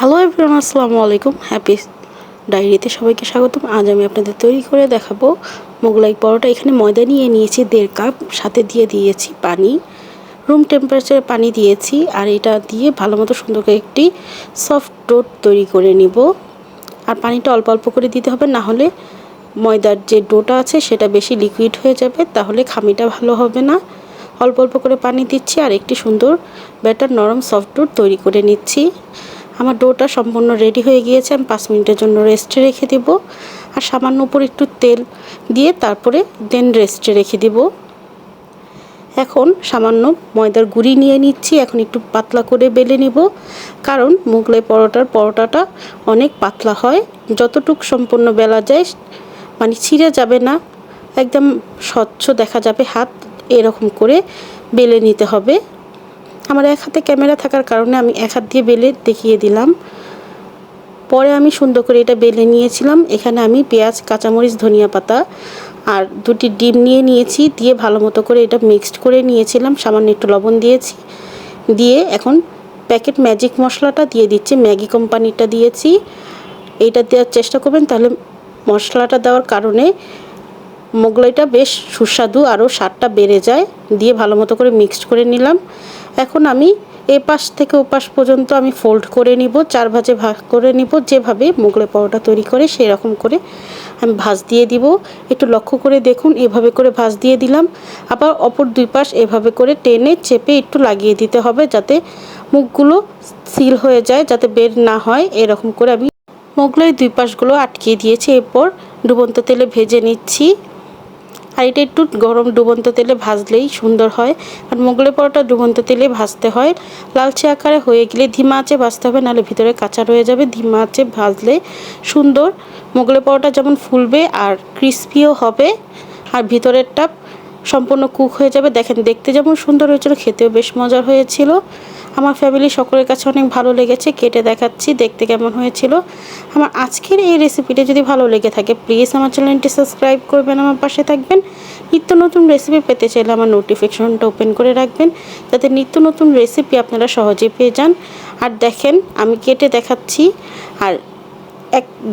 Hello everyone, আসসালামু আলাইকুম। Happy ডায়েরিতে সবাইকে স্বাগতম। আজ আমি আপনাদের তৈরি করে দেখাবো মোগলাই পরোটা। এখানে ময়দা নিয়ে নিয়েছি 1.5 কাপ, সাথে দিয়ে দিয়েছি পানি, রুম টেম্পারেচারে পানি দিয়েছি। আর এটা দিয়ে ভালো মতো সুন্দর করে একটি সফট ডো তৈরি করে নিব। আর পানিটা অল্প অল্প করে দিতে হবে, না হলে ময়দার যে ডোটা আছে সেটা বেশি লিকুইড হয়ে যাবে, তাহলে খামিটা ভালো হবে না। অল্প অল্প করে পানি দিচ্ছি আর একটি সুন্দর ব্যাটার নরম সফট ডো তৈরি করে নিচ্ছি। আমার ডোটা সম্পূর্ণ রেডি হয়ে গিয়েছে। আমি 5 মিনিটের জন্য রেস্টে রেখে দেব। আর সামান্য উপর একটু তেল দিয়ে তারপরে দেন রেস্টে রেখে দেব। এখন সামান্য ময়দার গুঁড়ি নিয়ে নিচ্ছি। এখন একটু পাতলা করে বেলে নিব, কারণ মোগলাই পরোটাটা অনেক পাতলা হয়। যতটুকু সম্পূর্ণ বেলা যায়, মানে ছিঁড়ে যাবে না, একদম স্বচ্ছ দেখা যাবে হাত, এরকম করে বেলে নিতে হবে। আমার এক হাতে ক্যামেরা থাকার কারণে আমি এক হাত দিয়ে বেলে দেখিয়ে দিলাম। পরে আমি সুন্দর করে এটা বেলে নিয়েছিলাম। এখানে আমি পেঁয়াজ, কাঁচামরিচ, ধনিয়া পাতা আর 2টি ডিম নিয়ে নিয়েছি। দিয়ে ভালো মতো করে এটা মিক্সড করে নিয়েছিলাম। সামান্য একটু লবণ দিয়েছি। দিয়ে এখন প্যাকেট ম্যাজিক মশলাটা দিয়ে দিচ্ছি। ম্যাগি কোম্পানিটা দিয়েছি। এইটা দেওয়ার চেষ্টা করবেন, তাহলে মশলাটা দেওয়ার কারণে মোগলাইটা বেশ সুস্বাদু, আরও স্বাদটা বেড়ে যায়। দিয়ে ভালো মতো করে মিক্সড করে নিলাম। এখন আমি এই পাশ থেকে ও পাশ পর্যন্ত আমি ফোল্ড করে নিব, 4 ভাঁজে ভাগ করে নিব। যেভাবে মোগলাই পরোটা তৈরি করে সেই রকম করে আমি ভাঁজ দিয়ে দিব। একটু লক্ষ্য করে দেখুন, এভাবে করে ভাঁজ দিয়ে দিলাম। আবার অপর 2 পাশ এভাবে করে টেনে চেপে একটু লাগিয়ে দিতে হবে, যাতে মুখগুলো সিল হয়ে যায়, যাতে বের না হয়। এরকম করে আমি মোগলাই 2 পাশগুলো আটকিয়ে দিয়েছি। এরপর ডুবন্ত তেলে ভেজে নিচ্ছি। আর এটা একটু গরম ডুবন্ত তেলে ভাজলেই সুন্দর হয়। আর মোগলাই পরোটা ডুবন্ত তেলে ভাজতে হয়। লালচে আকারে হয়ে গেলে ধিমা আঁচে ভাজতে হবে, নাহলে ভিতরে কাঁচা রয়ে যাবে। ধিমা আঁচে ভাজলে সুন্দর মোগলাই পরোটা যেমন ফুলবে আর ক্রিস্পিও হবে, আর ভিতরেরটা সম্পূর্ণ কুক হয়ে যাবে। দেখেন, দেখতে যেমন সুন্দর হয়েছিল, খেতেও বেশ মজার হয়েছিল। আমার ফ্যামিলি সকলের কাছে অনেক ভালো লেগেছে। কেটে দেখাচ্ছি দেখতে কেমন হয়েছিল। আমার আজকের এই রেসিপিটা যদি ভালো লেগে থাকে, প্লিজ আমার চ্যানেলটি সাবস্ক্রাইব করবেন, আমার পাশে থাকবেন। নিত্য নতুন রেসিপি পেতে চাইলে আমার নোটিফিকেশনটা ওপেন করে রাখবেন, যাতে নিত্য নতুন রেসিপি আপনারা সহজে পেয়ে যান। আর দেখেন, আমি কেটে দেখাচ্ছি। আর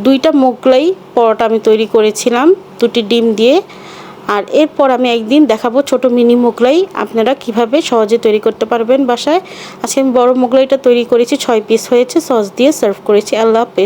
2টা মোগলাই পরোটা আমি তৈরি করেছিলাম 2টি ডিম দিয়ে। আর এরপর আমি একদিন দেখাবো ছোট মিনি মোগলাই আপনারা কিভাবে সহজে তৈরি করতে পারবেন বাসায়। আজকে আমি বড় মোগলাইটা তৈরি করেছি, 6 পিস হয়েছে। সস দিয়ে সার্ভ করেছি। আল্লাহ হাফেজ।